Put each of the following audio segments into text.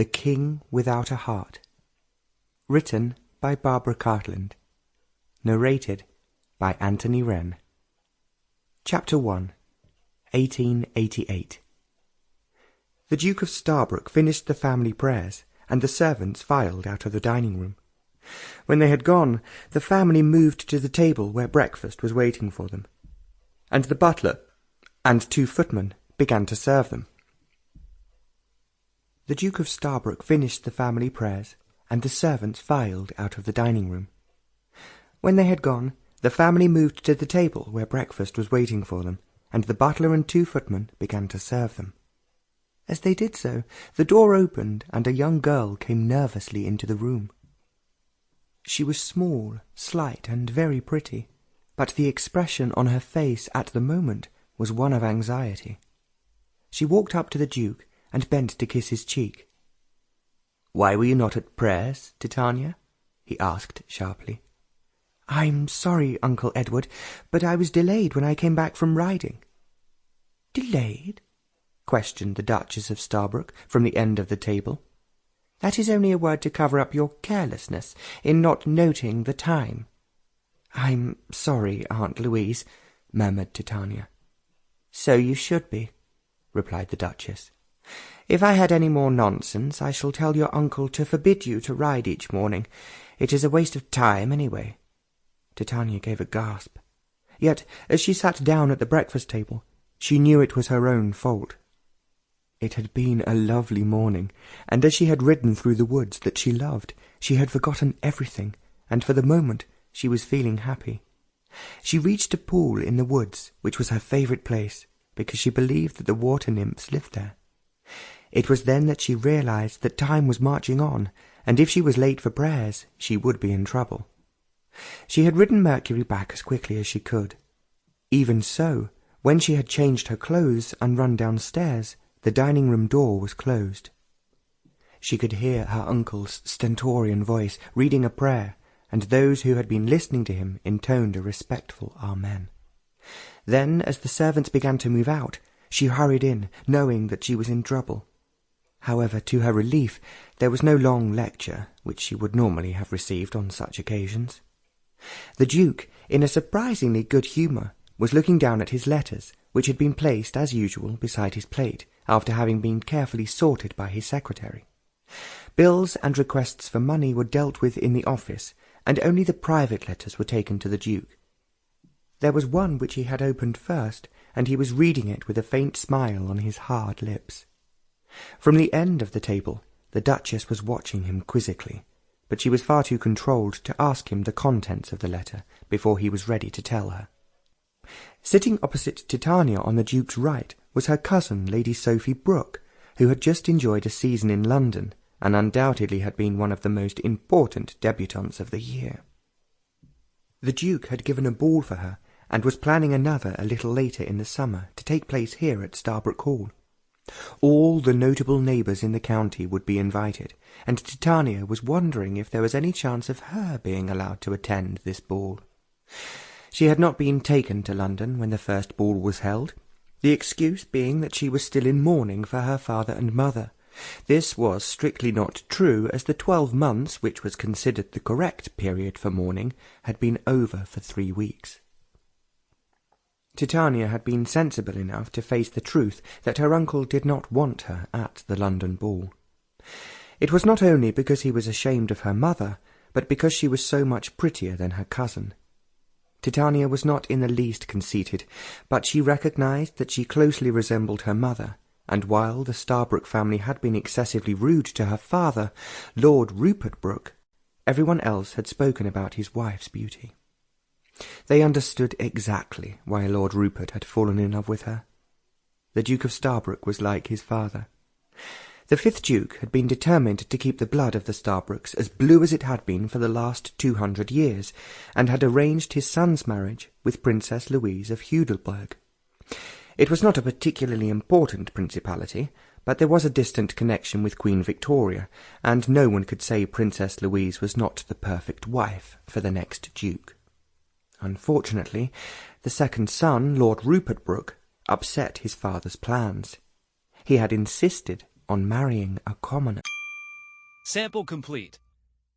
The King Without a Heart. Written by Barbara Cartland. Narrated by Anthony Wren. Chapter 1. 1888. The Duke of Starbrooke finished the family prayers, and the servants filed out of the dining-room. When they had gone, the family moved to the table where breakfast was waiting for them, and the butler and 2 footmen began to serve them. The Duke of Starbrooke finished the family prayers, and the servants filed out of the dining-room. When they had gone, the family moved to the table where breakfast was waiting for them, and the butler and 2 footmen began to serve them. As they did so, the door opened, and a young girl came nervously into the room. She was small, slight, and very pretty, but the expression on her face at the moment was one of anxiety. She walked up to the Duke and bent to kiss his cheek. "Why were you not at prayers, Titania?" he asked sharply. "I'm sorry, Uncle Edward, but I was delayed when I came back from riding." "Delayed?" questioned the Duchess of Starbrooke from the end of the table. "That is only a word to cover up your carelessness in not noting the time." "I'm sorry, Aunt Louise," murmured Titania. "So you should be," replied the Duchess. "If I had any more nonsense, I shall tell your uncle to forbid you to ride each morning. It is a waste of time, anyway." Titania gave a gasp. Yet, as she sat down at the breakfast table, she knew it was her own fault. It had been a lovely morning, and as she had ridden through the woods that she loved, she had forgotten everything, and for the moment she was feeling happy. She reached a pool in the woods, which was her favourite place, because she believed that the water nymphs lived there. It was then that she realized that time was marching on, and if she was late for prayers, she would be in trouble. She had ridden Mercury back as quickly as she could. Even so, when she had changed her clothes and run downstairs, the dining-room door was closed. She could hear her uncle's stentorian voice reading a prayer, and those who had been listening to him intoned a respectful amen. Then, as the servants began to move out, she hurried in, knowing that she was in trouble. However, to her relief, there was no long lecture, which she would normally have received on such occasions. The Duke, in a surprisingly good humour, was looking down at his letters, which had been placed, as usual, beside his plate, after having been carefully sorted by his secretary. Bills and requests for money were dealt with in the office, and only the private letters were taken to the Duke. There was one which he had opened first, and he was reading it with a faint smile on his hard lips. From the end of the table, the Duchess was watching him quizzically, but she was far too controlled to ask him the contents of the letter before he was ready to tell her. Sitting opposite Titania on the Duke's right was her cousin, Lady Sophie Brooke, who had just enjoyed a season in London, and undoubtedly had been one of the most important debutantes of the year. The Duke had given a ball for her, and was planning another a little later in the summer to take place here at Starbrooke Hall. All the notable neighbours in the county would be invited, and Titania was wondering if there was any chance of her being allowed to attend this ball. She had not been taken to London when the first ball was held, the excuse being that she was still in mourning for her father and mother. This was strictly not true, as the 12 months, which was considered the correct period for mourning, had been over for 3 weeks. Titania had been sensible enough to face the truth that her uncle did not want her at the London ball. It was not only because he was ashamed of her mother, but because she was so much prettier than her cousin. Titania was not in the least conceited, but she recognized that she closely resembled her mother, and while the Starbrooke family had been excessively rude to her father, Lord Rupert Brooke, everyone else had spoken about his wife's beauty. They understood exactly why Lord Rupert had fallen in love with her. The Duke of Starbrooke was like his father. The 5th Duke had been determined to keep the blood of the Starbrooks as blue as it had been for the last 200 years, and had arranged his son's marriage with Princess Louise of Heidelberg. It was not a particularly important principality, but there was a distant connection with Queen Victoria, and no one could say Princess Louise was not the perfect wife for the next Duke. Unfortunately, the second son, Lord Rupert Brooke, upset his father's plans. He had insisted on marrying a commoner. Sample complete.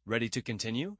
Ready to continue?